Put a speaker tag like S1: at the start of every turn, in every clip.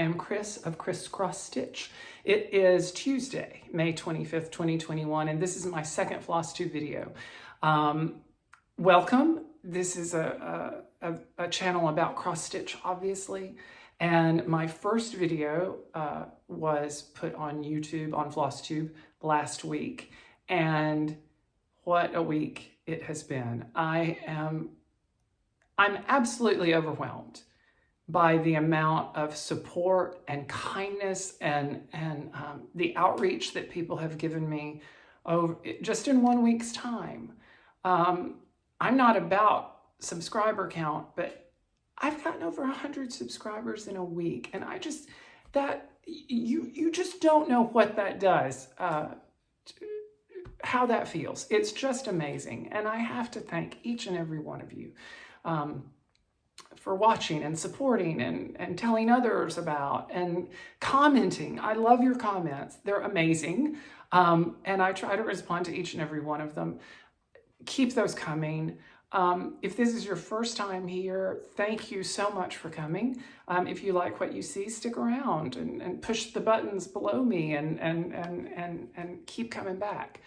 S1: am Chris of XrossStitch. It is Tuesday, May 25th, 2021, and this is my second Flosstube video. Welcome. This is a channel about cross-stitch, obviously, and my first video was put on YouTube, on Flosstube, last week, and what a week it has been. I'm absolutely overwhelmed by the amount of support and kindness and the outreach that people have given me over just in 1 week's time. I'm not about subscriber count, but I've gotten over 100 subscribers in a week, and you just don't know what that does, how that feels. It's just amazing, and I have to thank each and every one of you for watching and supporting and telling others about and commenting. I love your comments. They're amazing. And I try to respond to each and every one of them. Keep those coming. If this is your first time here, thank you so much for coming. If you like what you see, stick around and push the buttons below me and keep coming back.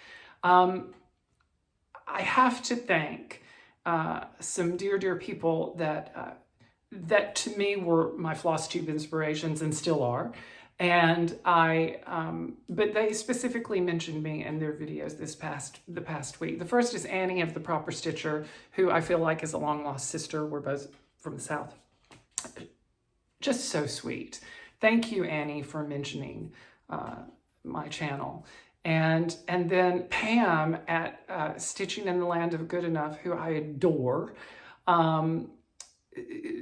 S1: I have to thank some dear people that to me were my Flosstube inspirations and still are. And but they specifically mentioned me in their videos the past week. The first is Annie of The Proper Stitcher, who I feel like is a long lost sister. We're both from the South. Just so sweet. Thank you, Annie, for mentioning my channel. And then Pam at Stitching in the Land of Good Enough, who I adore.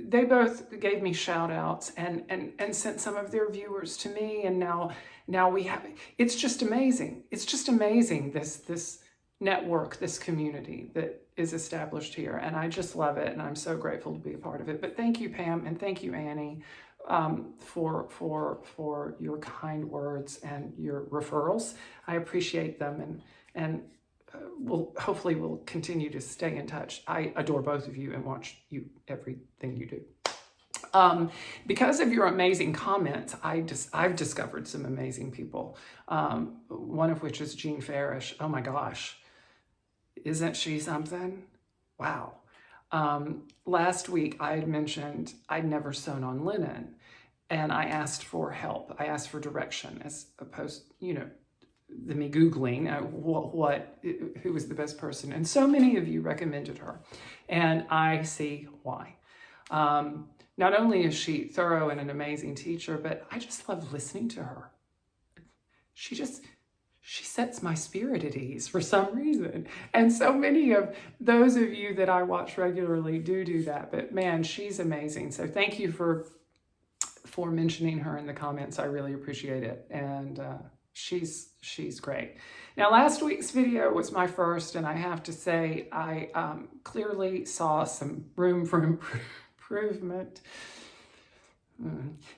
S1: They both gave me shout outs and sent some of their viewers to me, and now we have, it's just amazing. It's just amazing, this network, this community that is established here, and I just love it, and I'm so grateful to be a part of it. But thank you, Pam, and thank you, Annie, for your kind words and your referrals. I appreciate them, and hopefully we'll continue to stay in touch. I adore both of you and watch everything you do. Because of your amazing comments, I've discovered some amazing people. One of which is Jean Farish. Oh my gosh, isn't she something? Wow. Last week I had mentioned I'd never sewn on linen, and I asked for help. I asked for direction, as opposed, the me Googling who was the best person. And so many of you recommended her, and I see why. Not only is she thorough and an amazing teacher, but I just love listening to her. She sets my spirit at ease for some reason. And so many of those of you that I watch regularly do that, but man, she's amazing. So thank you for mentioning her in the comments. I really appreciate it. And she's great. Now, last week's video was my first, and I have to say I clearly saw some room for improvement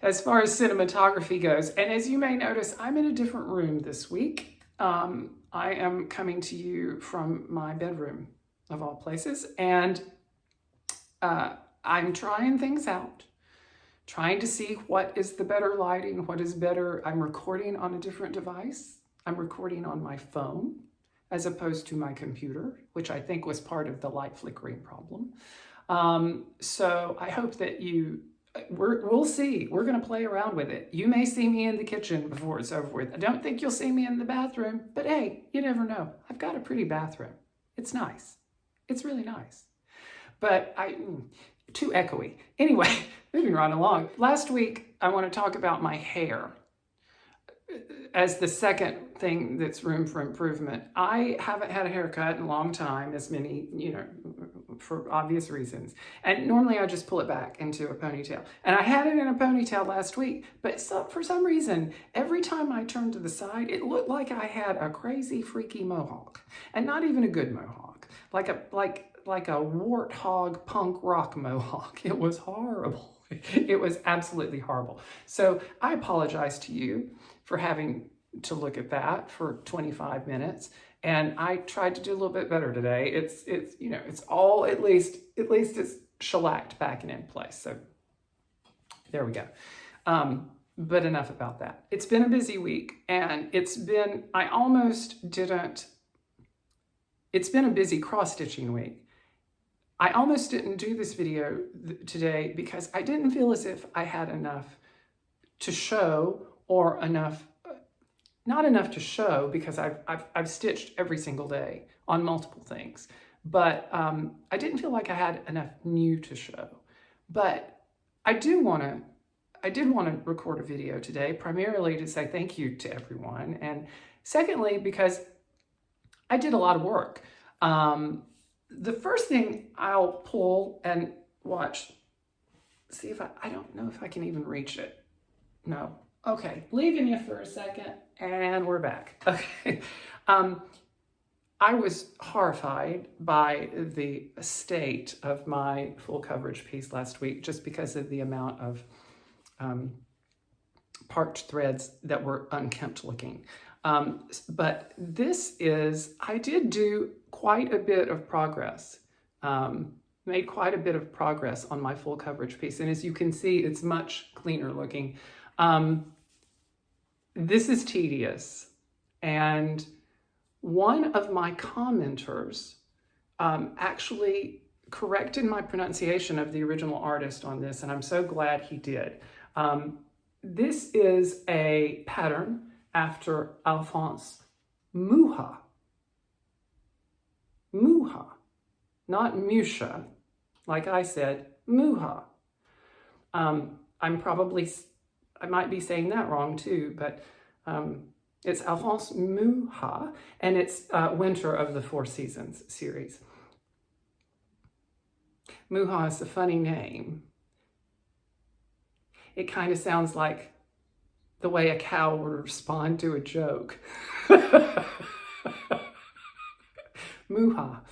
S1: as far as cinematography goes. And as you may notice, I'm in a different room this week. I am coming to you from my bedroom, of all places, and I'm trying things out. Trying to see what is the better lighting, what is better. I'm recording on a different device. I'm recording on my phone as opposed to my computer, which I think was part of the light flickering problem. So I hope that we'll see. We're gonna play around with it. You may see me in the kitchen before it's over with. I don't think you'll see me in the bathroom, but hey, you never know. I've got a pretty bathroom. It's nice. It's really nice. But too echoey. Anyway, moving right along. Last week, I want to talk about my hair as the second thing that's room for improvement. I haven't had a haircut in a long time, as many, for obvious reasons. And normally I just pull it back into a ponytail. And I had it in a ponytail last week, but for some reason, every time I turned to the side, it looked like I had a crazy, freaky mohawk. And not even a good mohawk. Like a warthog punk rock mohawk. It was horrible. It was absolutely horrible. So I apologize to you for having to look at that for 25 minutes. And I tried to do a little bit better today. It's all, at least it's shellacked back and in place. So there we go. But enough about that. It's been a busy week, and it's been a busy cross-stitching week. I almost didn't do this video today because I didn't feel as if I had enough to show, or not enough to show, because I've stitched every single day on multiple things. But I didn't feel like I had enough new to show. But I did want to record a video today, primarily to say thank you to everyone, and secondly, because I did a lot of work. The first thing I'll pull and watch, see if I don't know if I can even reach it. No. Okay, leaving you for a second, and we're back. Okay. I was horrified by the state of my full coverage piece last week, just because of the amount of parked threads that were unkempt looking. But I did do quite a bit of progress, made quite a bit of progress on my full coverage piece. And as you can see, it's much cleaner looking. This is tedious. And one of my commenters actually corrected my pronunciation of the original artist on this, and I'm so glad he did. This is a pattern after Alphonse Mucha. Mucha, not Mucha, like I said, Mucha. I might be saying that wrong too, but it's Alphonse Mucha, and it's Winter of the Four Seasons series. Mucha is a funny name. It kind of sounds like the way a cow would respond to a joke. Mucha.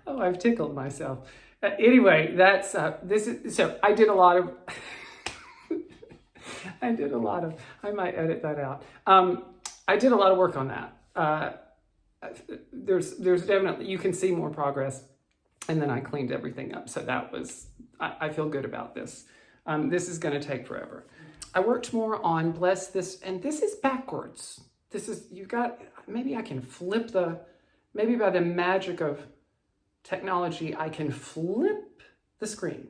S1: Oh, I've tickled myself. Anyway, that's so I did a lot of I might edit that out. I did a lot of work on that. There's definitely, you can see more progress, and then I cleaned everything up. So that was, I feel good about this. This is going to take forever. I worked more on Bless This, and this is backwards. This is, maybe I can flip maybe by the magic of technology, I can flip the screen.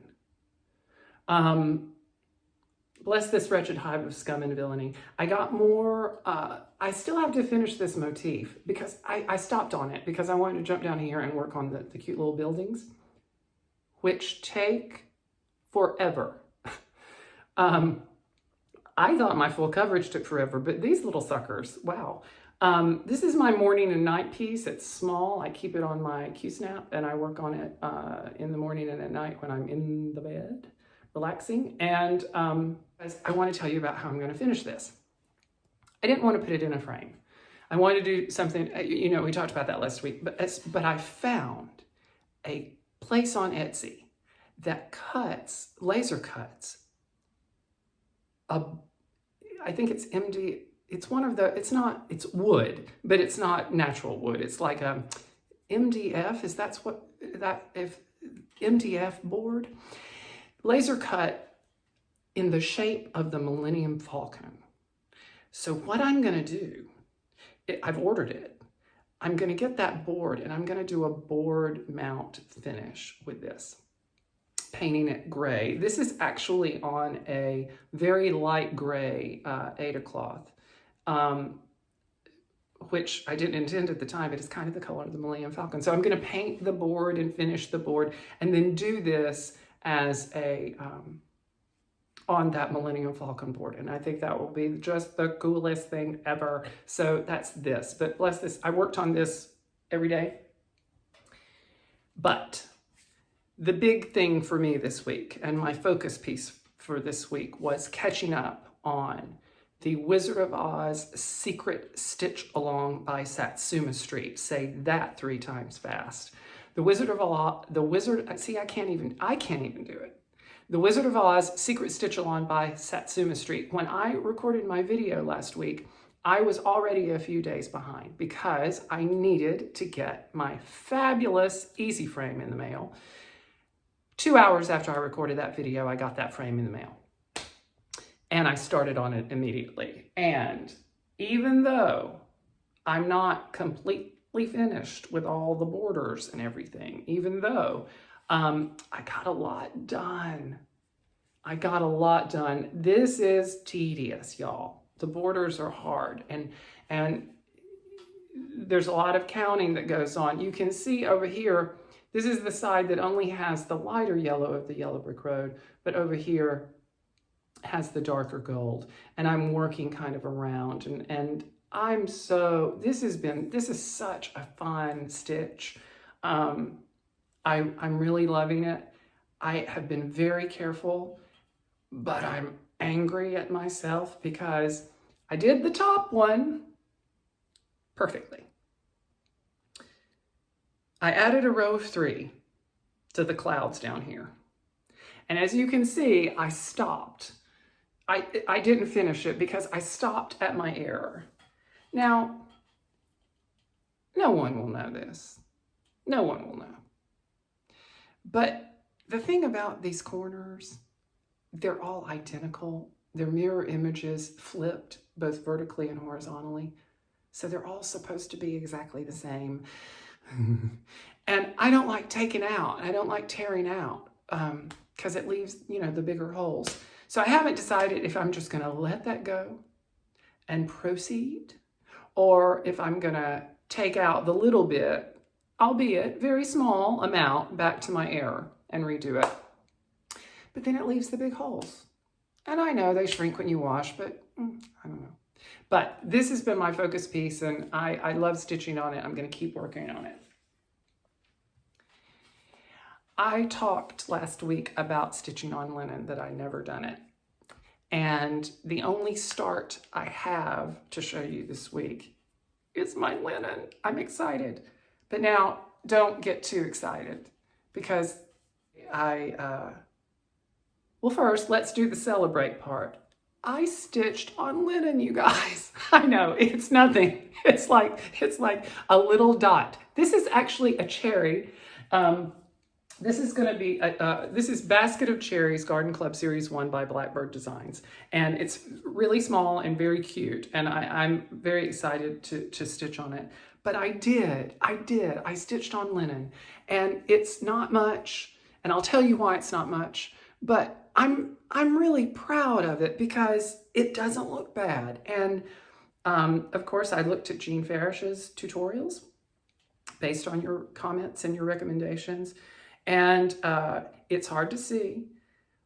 S1: Bless This Wretched Hive of Scum and Villainy. I got more, I still have to finish this motif because I stopped on it because I wanted to jump down here and work on the cute little buildings, which take forever. I thought my full coverage took forever, but these little suckers, wow. This is my morning and night piece. It's small. I keep it on my Q-snap, and I work on it in the morning and at night when I'm in the bed, relaxing. And I want to tell you about how I'm going to finish this. I didn't want to put it in a frame. I wanted to do something, we talked about that last week, but I found a place on Etsy that laser cuts, I think it's MD, it's wood, but it's not natural wood. It's like a MDF, MDF board, laser cut in the shape of the Millennium Falcon. So what I'm going to do, I've ordered it. I'm going to get that board, and I'm going to do a board mount finish with this, painting it gray. This is actually on a very light gray Aida cloth, which I didn't intend at the time, but it's kind of the color of the Millennium Falcon. So I'm going to paint the board and finish the board, and then do this as on that Millennium Falcon board. And I think that will be just the coolest thing ever. So that's this. But bless this, I worked on this every day. But the big thing for me this week, and my focus piece for this week, was catching up on the Wizard of Oz Secret Stitch Along by Satsuma Street. Say that 3 times fast. The Wizard of Oz, see, I can't even do it. The Wizard of Oz Secret Stitch Along by Satsuma Street. When I recorded my video last week, I was already a few days behind because I needed to get my fabulous Easy Frame in the mail 2 hours after I recorded that video, I got that frame in the mail. And I started on it immediately. And even though I'm not completely finished with all the borders and everything, even though I got a lot done. I got a lot done. This is tedious, y'all. The borders are hard, and there's a lot of counting that goes on. You can see over here, this is the side that only has the lighter yellow of the yellow brick road, but over here has the darker gold, and I'm working kind of around, and I'm so, this is such a fun stitch. I'm really loving it. I have been very careful, but I'm angry at myself because I did the top one perfectly. I added a row of 3 to the clouds down here. And as you can see, I stopped. I didn't finish it because I stopped at my error. Now, no one will know this. No one will know. But the thing about these corners, they're all identical. They're mirror images flipped both vertically and horizontally. So they're all supposed to be exactly the same. And I don't like taking out. I don't like tearing out because it leaves, you know, the bigger holes. So I haven't decided if I'm just going to let that go and proceed, or if I'm going to take out the little bit, albeit very small amount, back to my error and redo it. But then it leaves the big holes. And I know they shrink when you wash, but I don't know. But this has been my focus piece, and I love stitching on it. I'm going to keep working on it. I talked last week about stitching on linen, that I'd never done it. And the only start I have to show you this week is my linen. I'm excited. But now, don't get too excited, because well, first, let's do the celebrate part. I stitched on linen, you guys. I know, it's nothing. It's like a little dot. This is actually a cherry. This is going to be, this is Basket of Cherries Garden Club Series 1 by Blackbird Designs. And it's really small and very cute. And I'm very excited to stitch on it. But I stitched on linen. And it's not much. And I'll tell you why it's not much. But I'm really proud of it because it doesn't look bad. And of course, I looked at Jean Farish's tutorials based on your comments and your recommendations. And it's hard to see,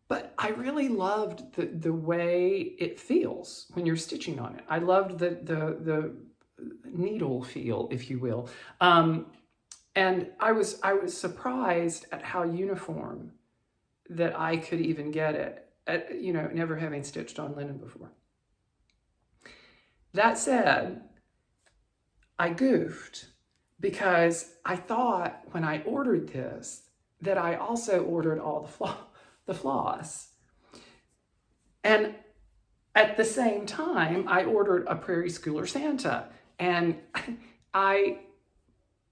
S1: but I really loved the way it feels when you're stitching on it. I loved the needle feel, if you will. And I was surprised at how uniform that I could even get it, you know, never having stitched on linen before. That said, I goofed because I thought when I ordered this that I also ordered all the floss. And at the same time, I ordered a Prairie Schooler Santa. And I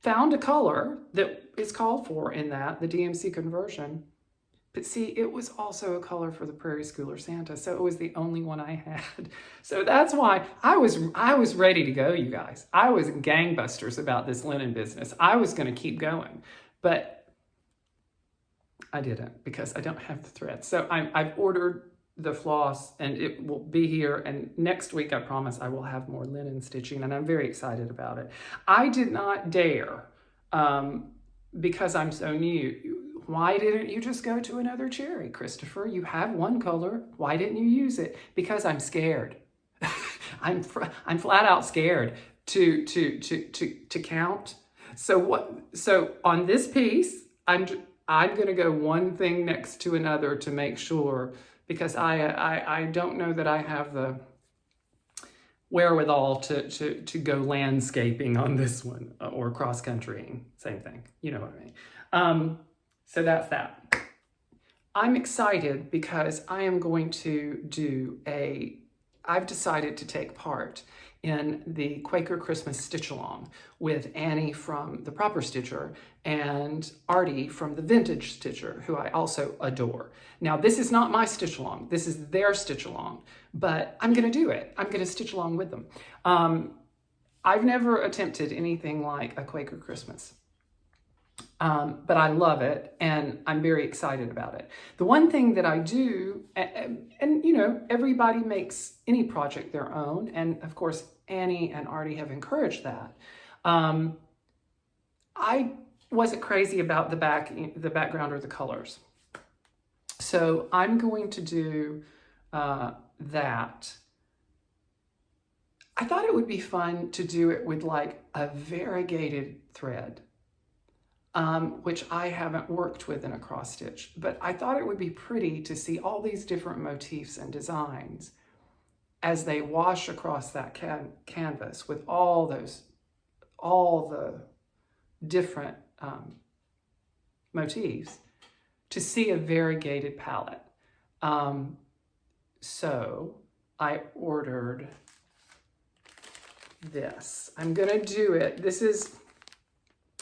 S1: found a color that is called for in that, the DMC conversion. But see, it was also a color for the Prairie Schooler Santa, so it was the only one I had. So that's why I was ready to go, you guys. I was gangbusters about this linen business. I was going to keep going, but I didn't because I don't have the thread. So I've ordered the floss, and it will be here. And next week, I promise I will have more linen stitching, and I'm very excited about it. I did not dare, because I'm so new. Why didn't you just go to another cherry, Christopher? You have one color. Why didn't you use it? Because I'm scared. I'm flat out scared to count. So on this piece, I'm going to go one thing next to another to make sure, because I don't know that I have the wherewithal to go landscaping on this one, or cross-countrying, same thing, you know what I mean. So that's that. I'm excited because I am going to do a I've decided to take part in the Quaker Christmas Stitch Along with Annie from The Proper Stitcher and Artie from The Vintage Stitcher, who I also adore. Now, this is not my Stitch Along. This is their Stitch Along, but I'm going to do it. I'm going to stitch along with them. I've never attempted anything like a Quaker Christmas. But I love it, and I'm very excited about it. The one thing that I do, and you know, everybody makes any project their own, and of course, Annie and Artie have encouraged that. I wasn't crazy about the background or the colors. So I'm going to do that. I thought it would be fun to do it with like a variegated thread. Which I haven't worked with in a cross stitch, but I thought it would be pretty to see all these different motifs and designs as they wash across that canvas with all the different motifs, to see a variegated palette. So I ordered this. I'm gonna do it. This is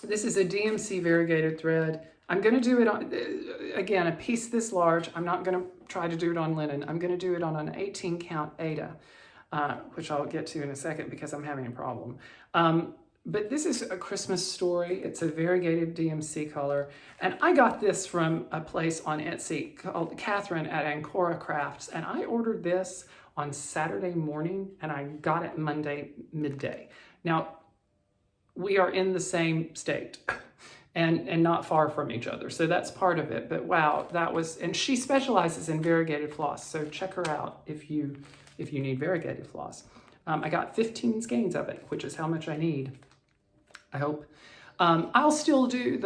S1: a DMC variegated thread. I'm going to do it on, again, a piece this large. I'm not going to try to do it on linen. I'm going to do it on an 18 count Aida, which I'll get to in a second because I'm having a problem. But this is a Christmas story. It's a variegated DMC color. And I got this from a place on Etsy called Catherine at ANCORA Crafts. And I ordered this on Saturday morning and I got it Monday midday. Now, we are in the same state and not far from each other. So that's part of it. But wow, that was, and she specializes in variegated floss. So check her out if you need variegated floss. I got 15 skeins of it, which is how much I need, I hope. I'll still do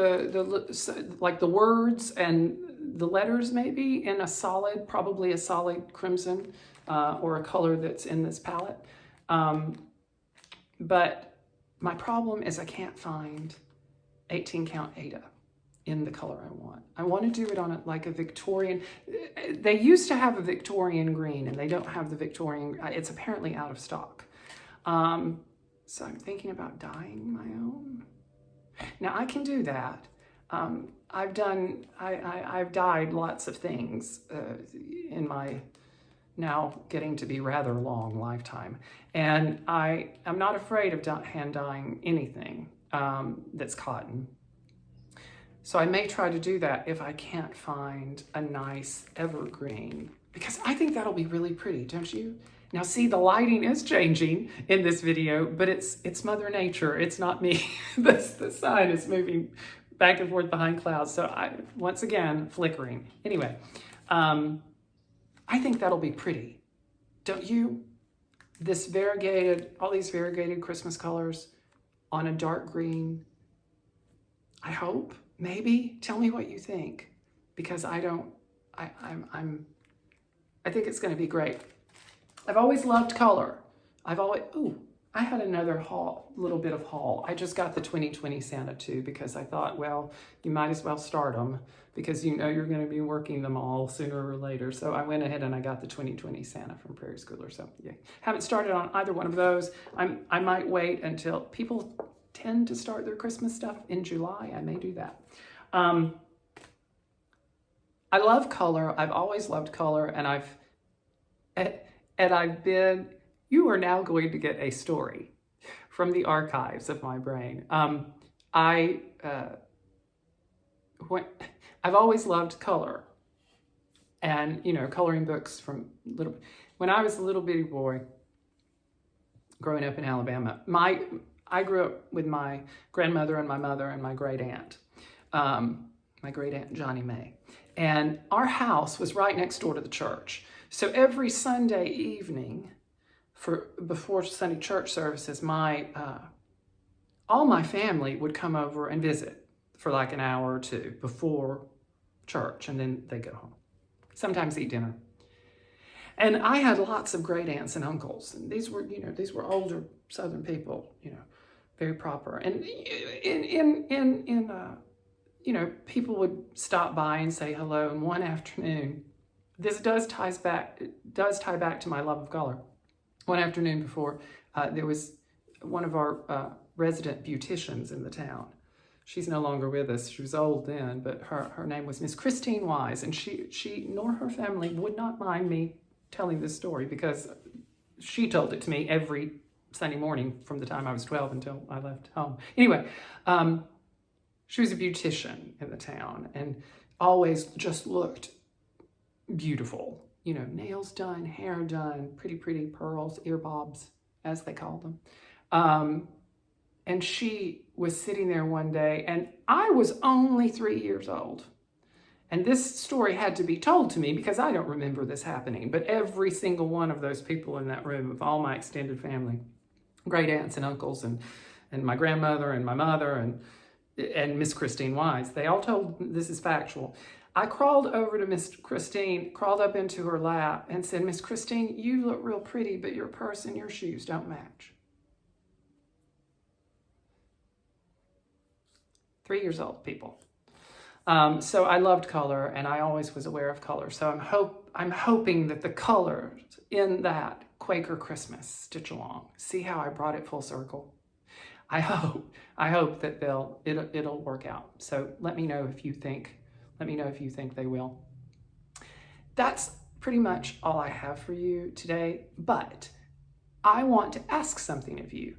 S1: like the words and the letters maybe in a solid, probably a solid crimson or a color that's in this palette. But my problem is I can't find 18 count Aida in the color I want. I want to do it on like a Victorian. They used to have a Victorian green and they don't have the Victorian. It's apparently out of stock. So I'm thinking about dyeing my own. Now I can do that. I've dyed lots of things in my now getting to be rather long lifetime. And I'm not afraid of hand dyeing anything that's cotton. So I may try to do that if I can't find a nice evergreen, because I think that'll be really pretty, don't you? Now see, the lighting is changing in this video, but it's Mother Nature, it's not me. The sun is moving back and forth behind clouds. So once again, flickering. Anyway, I think that'll be pretty, don't you? This variegated, all these variegated Christmas colors on a dark green. I hope, maybe. Tell me what you think, because I think it's going to be great. I've always loved color. I had another little bit of haul. I just got the 2020 Santa too, because I thought, well, you might as well start them because you know you're going to be working them all sooner or later. So I went ahead and I got the 2020 Santa from Prairie Schooler. So yeah, haven't started on either one of those. I might wait until people tend to start their Christmas stuff in July. I may do that. I love color. I've always loved color, and you are now going to get a story from the archives of my brain. I've always loved color, and you know, coloring books when I was a little bitty boy growing up in Alabama. I grew up with my grandmother and my mother and my great aunt Johnny May, and our house was right next door to the church. So every Sunday evening, before Sunday church services, all my family would come over and visit for like an hour or two before church, and then they go home. Sometimes eat dinner. And I had lots of great aunts and uncles, and these were older Southern people, very proper. And people would stop by and say hello. And one afternoon, this does tie back to my love of color. one afternoon before, there was one of our resident beauticians in the town. She's no longer with us. She was old then, but her name was Miss Christine Wise, and she nor her family would not mind me telling this story because she told it to me every Sunday morning from the time I was 12 until I left home. Anyway, she was a beautician in the town and always just looked beautiful. You know, nails done, hair done, pretty pearls, ear bobs, as they call them. And she was sitting there one day, and I was only 3 years old. And this story had to be told to me because I don't remember this happening, but every single one of those people in that room, of all my extended family, great aunts and uncles, and my grandmother and my mother and Miss Christine Wise, they all told, this is factual. I crawled over to Miss Christine, crawled up into her lap and said, Miss Christine, you look real pretty, but your purse and your shoes don't match. 3 years old, people. So I loved color, and I always was aware of color. So I'm hoping that the colors in that Quaker Christmas stitch along, see how I brought it full circle? I hope that it'll work out. So let me know if you think they will. That's pretty much all I have for you today, but I want to ask something of you.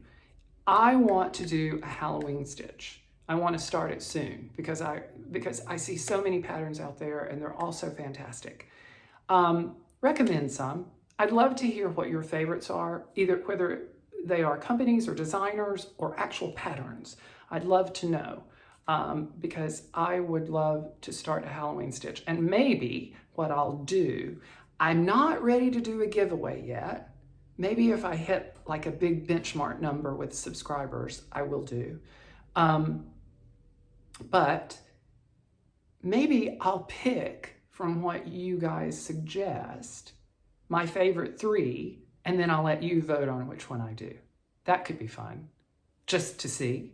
S1: I want to do a Halloween stitch. I want to start it soon because I see so many patterns out there and they're all so fantastic. Recommend some. I'd love to hear what your favorites are, either whether they are companies or designers or actual patterns. I'd love to know because I would love to start a Halloween stitch. And maybe what I'll do, I'm not ready to do a giveaway yet. Maybe if I hit like a big benchmark number with subscribers, I will do. But maybe I'll pick from what you guys suggest my favorite 3, and then I'll let you vote on which one I do. That could be fun, just to see,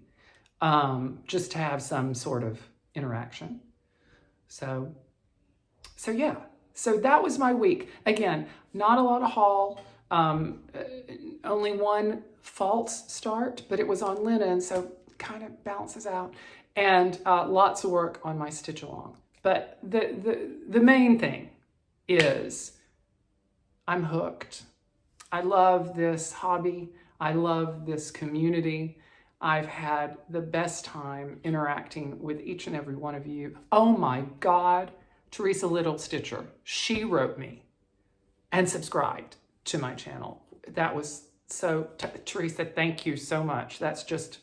S1: just to have some sort of interaction. So yeah, so that was my week. Again, not a lot of haul, only one false start, but it was on linen, so kind of balances out, and lots of work on my stitch along. But the main thing is I'm hooked. I love this hobby. I love this community. I've had the best time interacting with each and every one of you. Oh my God, Teresa Little Stitcher, she wrote me and subscribed to my channel. That was so, Teresa, thank you so much. That's just,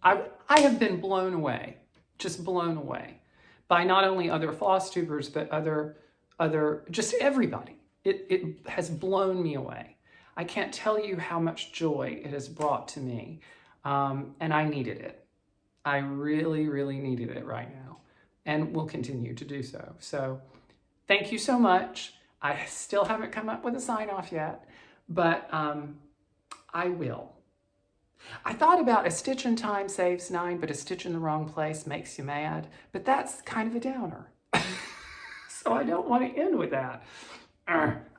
S1: I have been blown away, just blown away by not only other Flosstubers, but other, just everybody. It has blown me away. I can't tell you how much joy it has brought to me. And I needed it. I really, really needed it right now, and will continue to do so. So thank you so much. I still haven't come up with a sign off yet, but I will. I thought about a stitch in time saves 9, but a stitch in the wrong place makes you mad, but that's kind of a downer. So I don't want to end with that.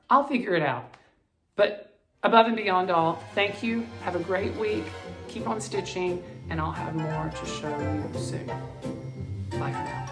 S1: I'll figure it out. But above and beyond all, thank you. Have a great week. Keep on stitching, and I'll have more to show you soon. Bye for now.